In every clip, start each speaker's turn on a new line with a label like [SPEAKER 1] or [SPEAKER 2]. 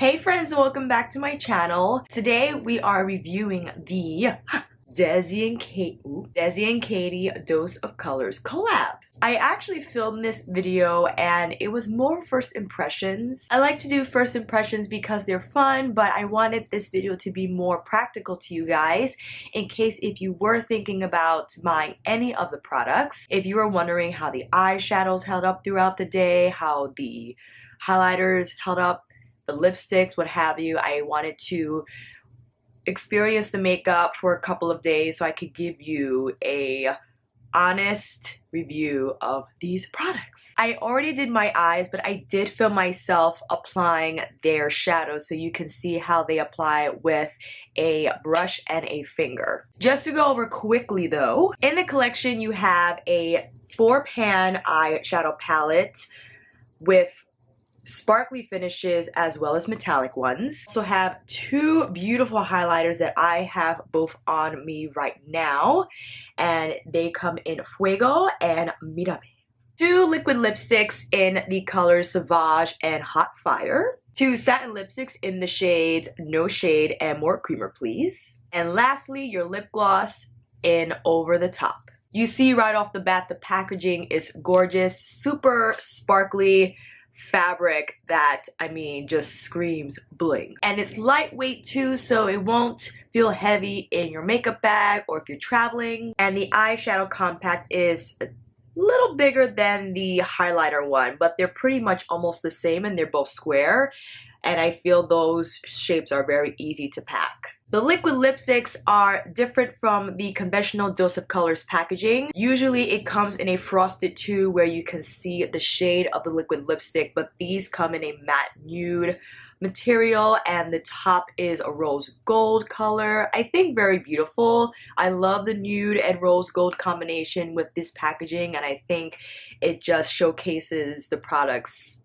[SPEAKER 1] Hey friends, welcome back to my channel. Today we are reviewing the DESIXKATY Dose of Colors collab. I actually filmed this video and it was more first impressions. I like to do first impressions because they're fun, but I wanted this video to be more practical to you guys in case if you were thinking about buying any of the products. If you were wondering how the eyeshadows held up throughout the day, how the highlighters held up, the lipsticks, what have you. I wanted to experience the makeup for a couple of days so I could give you a honest review of these products. I already did my eyes, but I did film myself applying their shadows so you can see how they apply with a brush and a finger. Just to go over quickly though, in the collection you have a 4-pan eyeshadow palette with sparkly finishes as well as metallic ones. Also have two beautiful highlighters that I have both on me right now, and they come in Fuego and Mírame. Two liquid lipsticks in the colors Sauvage and Hot Fire. Two satin lipsticks in the shades No Shade and More Creamer Please. And lastly, your lip gloss in Over the Top. You see right off the bat the packaging is gorgeous, super sparkly fabric that, I mean, just screams bling. And it's lightweight too, so it won't feel heavy in your makeup bag or if you're traveling. And the eyeshadow compact is a little bigger than the highlighter one, but they're pretty much almost the same and they're both square. And I feel those shapes are very easy to pack. The liquid lipsticks are different from the conventional Dose of Colors packaging. Usually it comes in a frosted tube where you can see the shade of the liquid lipstick, but these come in a matte nude material and the top is a rose gold color. I think very beautiful. I love the nude and rose gold combination with this packaging, and I think it just showcases the products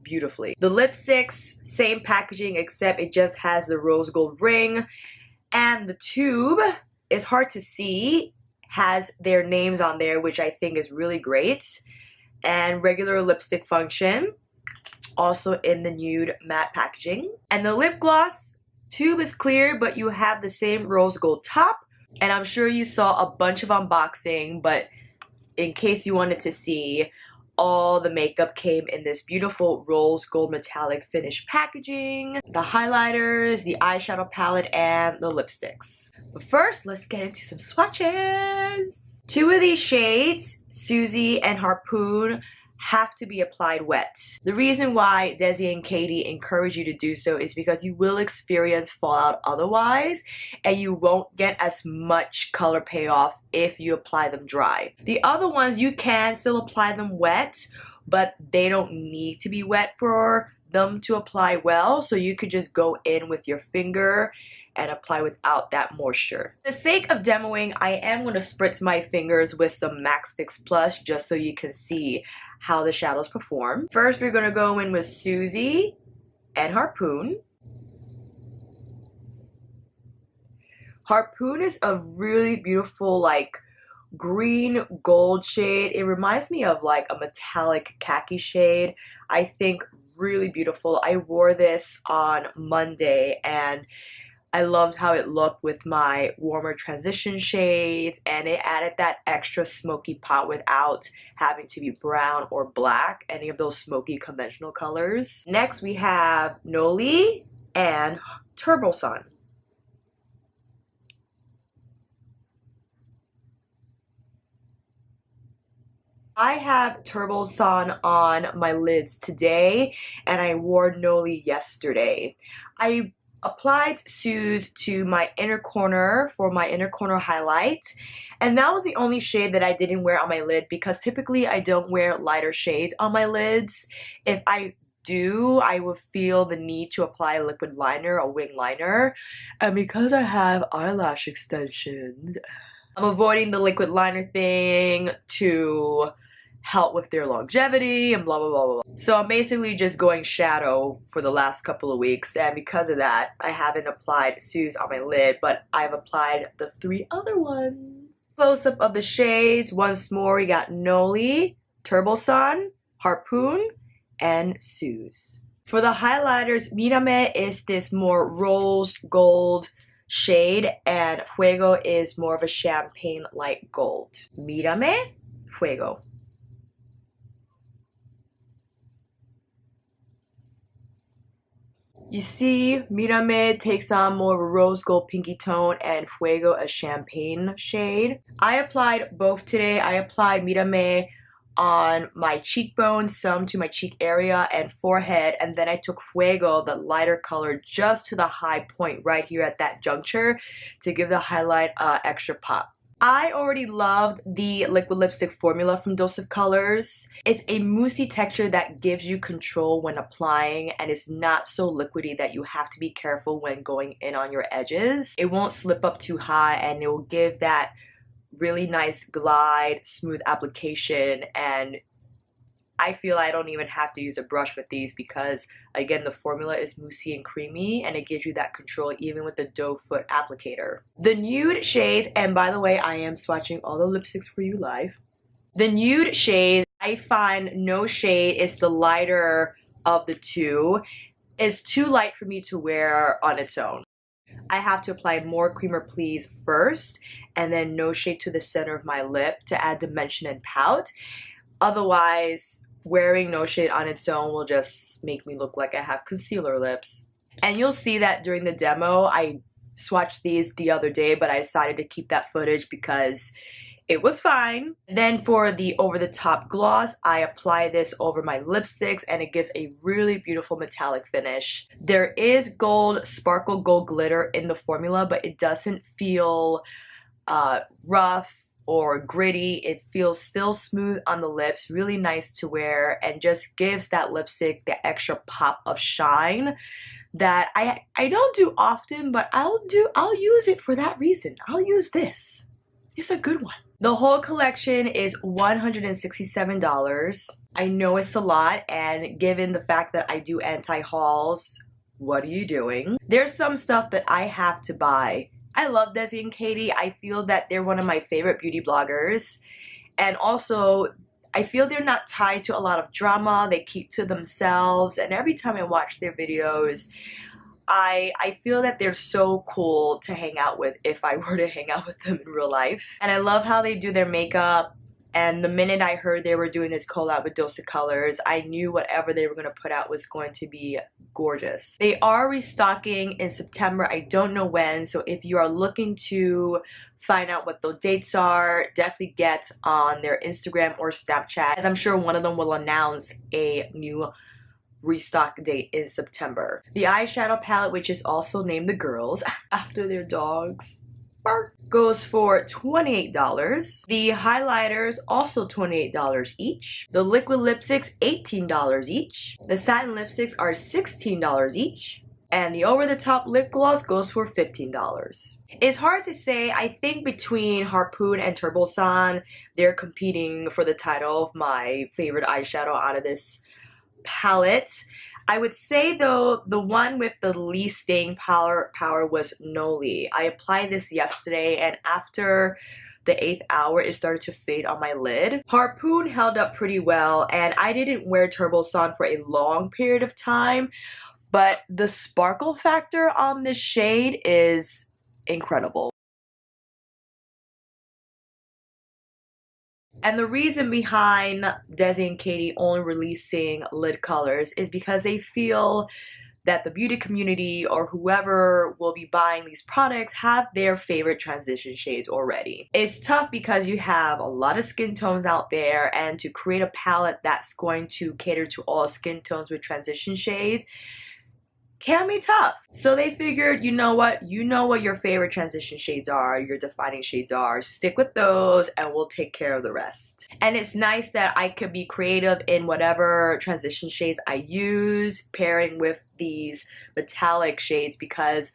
[SPEAKER 1] beautifully. The lipsticks, same packaging except it just has the rose gold ring, and the tube is hard to see, has their names on there, which I think is really great. And regular lipstick function, also in the nude matte packaging. And the lip gloss tube is clear, but you have the same rose gold top. And I'm sure you saw a bunch of unboxing, but in case you wanted to see, all the makeup came in this beautiful rose gold metallic finish packaging. The highlighters, the eyeshadow palette, and the lipsticks. But first, let's get into some swatches. Two of these shades, Susie and Harpoon, have to be applied wet. The reason why Desi and Katie encourage you to do so is because you will experience fallout otherwise, and you won't get as much color payoff if you apply them dry. The other ones, you can still apply them wet, but they don't need to be wet for them to apply well, so you could just go in with your finger and apply without that moisture. For the sake of demoing, I am going to spritz my fingers with some Max Fix Plus just so you can see how the shadows perform. First, we're going to go in with Susie and Harpoon. Harpoon is a really beautiful, like, green gold shade. It reminds me of like a metallic khaki shade. I think really beautiful. I wore this on Monday and I loved how it looked with my warmer transition shades, and it added that extra smoky pop without having to be brown or black, any of those smoky conventional colors. Next we have Noli and Turbo Sun. I have Turbo Sun on my lids today and I wore Noli yesterday. I applied Suze to my inner corner for my inner corner highlight, and that was the only shade that I didn't wear on my lid because typically I don't wear lighter shades on my lids. If I do, I would feel the need to apply a liquid liner or wing liner, and because I have eyelash extensions, I'm avoiding the liquid liner thing to help with their longevity and blah blah blah blah. So I'm basically just going shadow for the last couple of weeks, and because of that I haven't applied Suze on my lid, but I've applied the three other ones. Close up of the shades once more. We got Noli, Turbo Sun, Harpoon, and Suze. For the highlighters, Mírame is this more rose gold shade, and Fuego is more of a champagne light gold. Mírame, Fuego. You see, Mírame takes on more of a rose gold pinky tone and Fuego a champagne shade. I applied both today. I applied Mírame on my cheekbones, some to my cheek area and forehead, and then I took Fuego, the lighter color, just to the high point right here at that juncture to give the highlight extra pop. I already loved the liquid lipstick formula from Dose of Colors. It's a moussey texture that gives you control when applying and is not so liquidy that you have to be careful when going in on your edges. It won't slip up too high and it will give that really nice glide, smooth application, and I feel I don't even have to use a brush with these because, again, the formula is moussey and creamy and it gives you that control even with the doe foot applicator. The nude shades, and by the way, I am swatching all the lipsticks for you live. The nude shades, I find no shade is the lighter of the two. It's too light for me to wear on its own. I have to apply more Creamer Please first and then no shade to the center of my lip to add dimension and pout. Otherwise, wearing no shade on its own will just make me look like I have concealer lips. And you'll see that during the demo. I swatched these the other day, but I decided to keep that footage because it was fine. Then for the over-the-top gloss, I apply this over my lipsticks and it gives a really beautiful metallic finish. There is gold, sparkle gold glitter in the formula, but it doesn't feel rough or gritty. It feels still smooth on the lips, really nice to wear, and just gives that lipstick the extra pop of shine that I don't do often, but I'll use it for that reason. I'll use this. It's a good one. The whole collection is $167. I know it's a lot, and given the fact that I do anti-hauls, what are you doing? There's some stuff that I have to buy. I love DESIXKATY. I feel that they're one of my favorite beauty bloggers. And also, I feel they're not tied to a lot of drama. They keep to themselves. And every time I watch their videos, I feel that they're so cool to hang out with if I were to hang out with them in real life. And I love how they do their makeup. And the minute I heard they were doing this collab with Dose of Colors, I knew whatever they were going to put out was going to be gorgeous. They are restocking in September. I don't know when. So if you are looking to find out what those dates are, definitely get on their Instagram or Snapchat, as I'm sure one of them will announce a new restock date in September. The eyeshadow palette, which is also named The Girls after their dogs, Marc, goes for $28. The highlighters also $28 each. The liquid lipsticks $18 each. The satin lipsticks are $16 each. And the over-the-top lip gloss goes for $15. It's hard to say. I think between Harpoon and Turbo Sun, they're competing for the title of my favorite eyeshadow out of this palette. I would say though the one with the least staying power was Noli. I applied this yesterday and after the 8th hour it started to fade on my lid. Harpoon held up pretty well and I didn't wear Turbo Sun for a long period of time, but the sparkle factor on this shade is incredible. And the reason behind DESIXKATY only releasing lid colors is because they feel that the beauty community or whoever will be buying these products have their favorite transition shades already. It's tough because you have a lot of skin tones out there, and to create a palette that's going to cater to all skin tones with transition shades can be tough. So they figured, you know what your favorite transition shades are, your defining shades are, stick with those and we'll take care of the rest. And it's nice that I could be creative in whatever transition shades I use, pairing with these metallic shades, because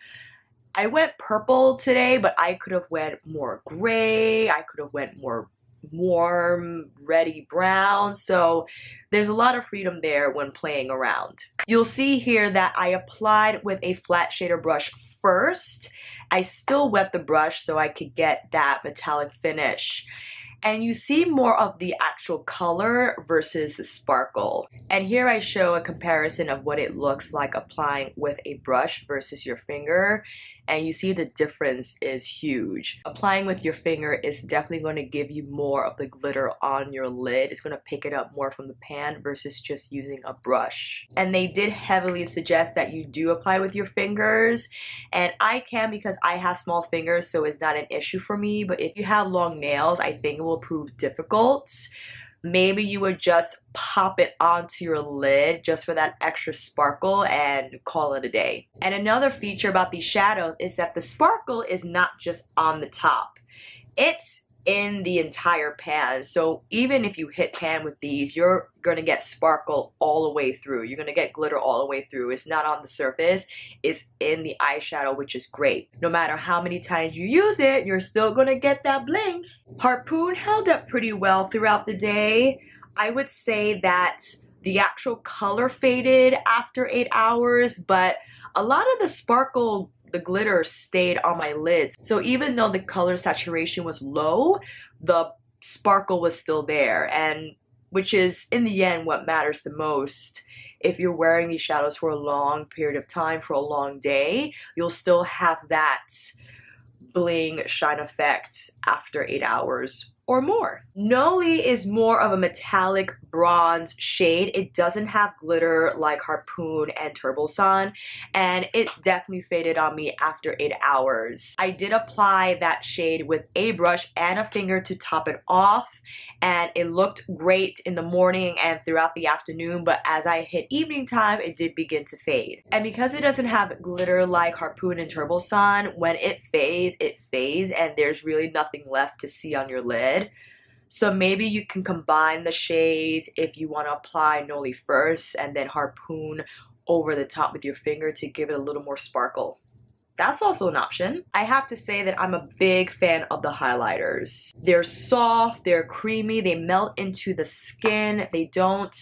[SPEAKER 1] I went purple today, but I could have went more gray, I could have went more warm, reddy brown, so there's a lot of freedom there when playing around. You'll see here that I applied with a flat shader brush first. I still wet the brush so I could get that metallic finish. and you see more of the actual color versus the sparkle. And here I show a comparison of what it looks like applying with a brush versus your finger, and you see the difference is huge. Applying with your finger is definitely going to give you more of the glitter on your lid. It's going to pick it up more from the pan versus just using a brush. And they did heavily suggest that you do apply with your fingers, and I can because I have small fingers, so it's not an issue for me. But if you have long nails, I think it will prove difficult. Maybe you would just pop it onto your lid just for that extra sparkle and call it a day. And another feature about these shadows is that the sparkle is not just on the top. It's in the entire pan. So even if you hit pan with these, you're going to get sparkle all the way through. You're going to get glitter all the way through. It's not on the surface. It's in the eyeshadow, which is great. No matter how many times you use it, you're still going to get that bling. Harpoon held up pretty well throughout the day. I would say that the actual color faded after 8 hours, but a lot of the sparkle, the glitter stayed on my lids. So even though the color saturation was low, the sparkle was still there, and which is in the end what matters the most. If you're wearing these shadows for a long period of time, for a long day, you'll still have that bling shine effect after 8 hours or more. Noli is more of a metallic bronze shade. It doesn't have glitter like Harpoon and Turbo Sun, and it definitely faded on me after 8 hours. I did apply that shade with a brush and a finger to top it off, and it looked great in the morning and throughout the afternoon, but as I hit evening time, it did begin to fade. And because it doesn't have glitter like Harpoon and Turbo Sun, when it fades and there's really nothing left to see on your lid. So maybe you can combine the shades if you want to apply Noli first and then Harpoon over the top with your finger to give it a little more sparkle. That's also an option. I have to say that I'm a big fan of the highlighters. They're soft, they're creamy, they melt into the skin, they don't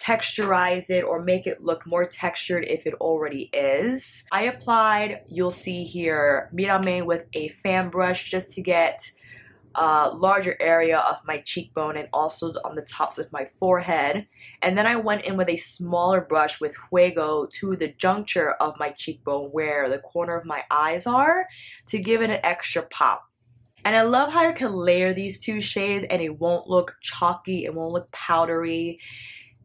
[SPEAKER 1] texturize it or make it look more textured if it already is. I applied, you'll see here, Mirame with a fan brush just to get a larger area of my cheekbone and also on the tops of my forehead. And then I went in with a smaller brush with Fuego to the juncture of my cheekbone where the corner of my eyes are to give it an extra pop. And I love how you can layer these two shades and it won't look chalky, it won't look powdery.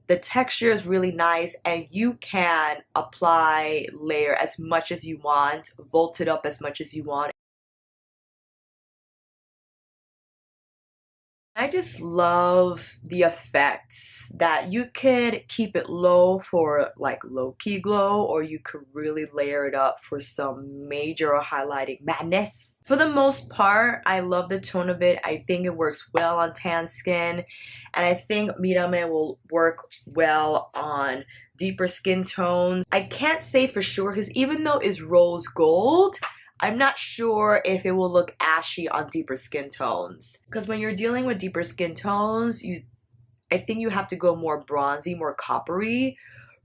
[SPEAKER 1] The texture is really nice and you can apply, layer as much as you want, volt it up as much as you want. I just love the effects that you could keep it low for like low-key glow, or you could really layer it up for some major highlighting madness. For the most part, I love the tone of it. I think it works well on tan skin, and I think Mirame will work well on deeper skin tones. I can't say for sure because even though it's rose gold, I'm not sure if it will look ashy on deeper skin tones. Because when you're dealing with deeper skin tones, I think you have to go more bronzy, more coppery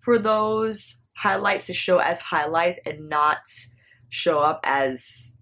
[SPEAKER 1] for those highlights to show as highlights and not show up as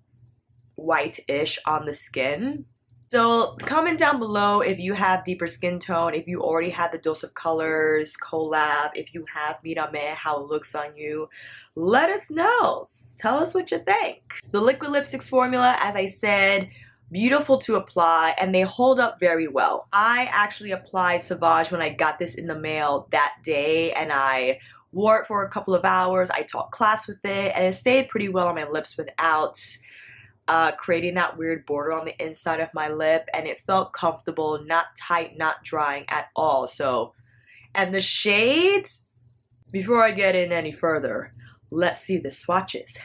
[SPEAKER 1] white-ish on the skin. So comment down below if you have deeper skin tone, if you already had the Dose of Colors collab, if you have Mirame, how it looks on you. Let us know. Tell us what you think. The liquid lipsticks formula, as I said, beautiful to apply and they hold up very well. I actually applied Sauvage when I got this in the mail that day and I wore it for a couple of hours. I taught class with it and it stayed pretty well on my lips without creating that weird border on the inside of my lip, and it felt comfortable, not tight, not drying at all. So, and the shades, before I get in any further, let's see the swatches.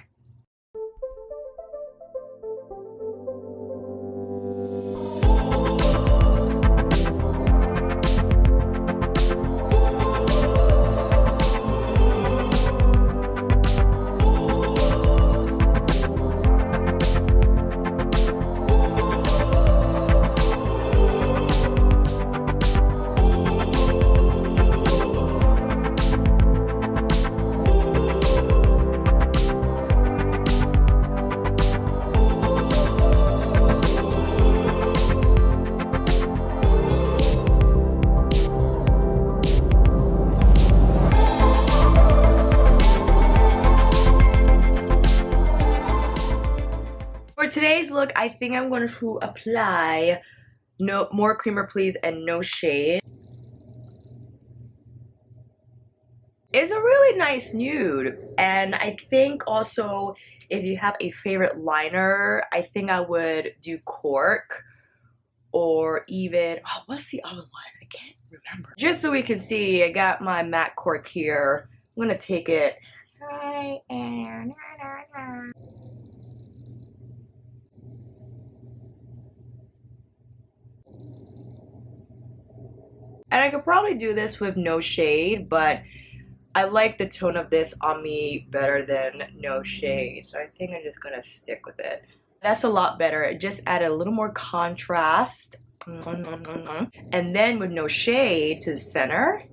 [SPEAKER 1] today's look, I think I'm going to apply no more creamer please and no shade. It's a really nice nude, and I think also if you have a favorite liner, I think I would do Cork, or even, oh, what's the other one? I can't remember. Just so we can see, I got my matte Cork here. I'm gonna take it right and I could probably do this with no shade, but I like the tone of this on me better than no shade, so I think I'm just gonna stick with it. That's a lot better. It just added a little more contrast. And then with no shade to the center,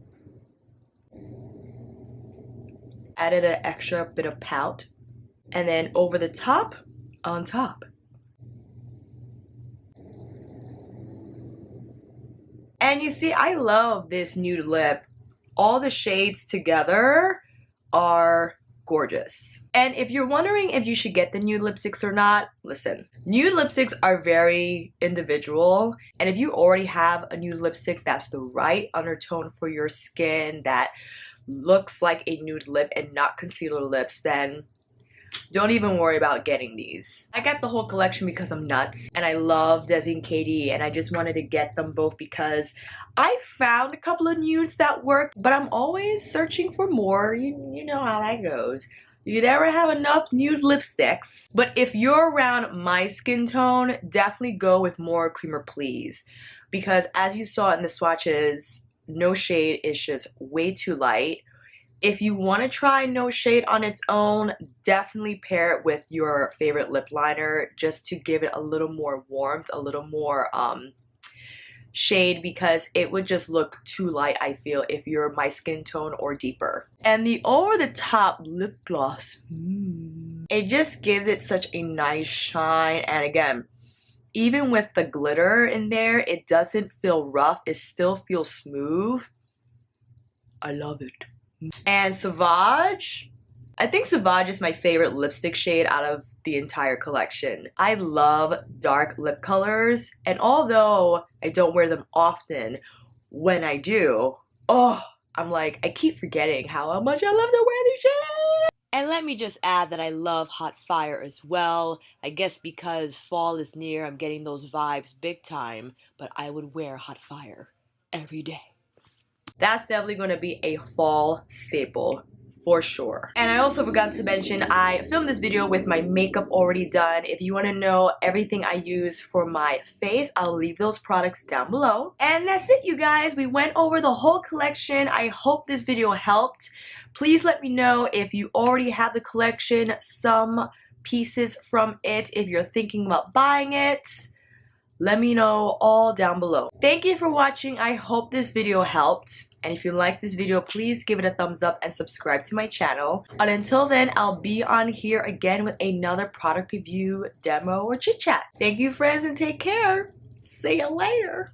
[SPEAKER 1] added an extra bit of pout. And then over the top, on top. And you see, I love this nude lip. All the shades together are gorgeous. And if you're wondering if you should get the nude lipsticks or not, listen. Nude lipsticks are very individual. And if you already have a nude lipstick that's the right undertone for your skin, that looks like a nude lip and not concealer lips, then don't even worry about getting these. I got the whole collection because I'm nuts and I love DESIXKATY, and I just wanted to get them both because I found a couple of nudes that work, but I'm always searching for more. You know how that goes. You never have enough nude lipsticks. But if you're around my skin tone, definitely go with more creamer please, because as you saw in the swatches, no shade is just way too light. If you want to try no shade on its own, definitely pair it with your favorite lip liner just to give it a little more warmth, a little more shade, because it would just look too light, I feel, if you're my skin tone or deeper. And the over the top lip gloss, it just gives it such a nice shine. And again, even with the glitter in there, it doesn't feel rough. It still feels smooth. I love it. And Sauvage, I think Sauvage is my favorite lipstick shade out of the entire collection. I love dark lip colors, and although I don't wear them often, when I do, oh, I'm like, I keep forgetting how much I love to wear these shades. And let me just add that I love Hot Fire as well. I guess because fall is near, I'm getting those vibes big time, but I would wear Hot Fire every day. That's definitely going to be a fall staple for sure. And I also forgot to mention, I filmed this video with my makeup already done. If you want to know everything I use for my face, I'll leave those products down below. And that's it, you guys. We went over the whole collection. I hope this video helped. Please let me know if you already have the collection, some pieces from it, if you're thinking about buying it. Let me know all down below. Thank you for watching. I hope this video helped. And if you like this video, please give it a thumbs up and subscribe to my channel. And until then, I'll be on here again with another product review, demo, or chit chat. Thank you, friends, and take care. See you later.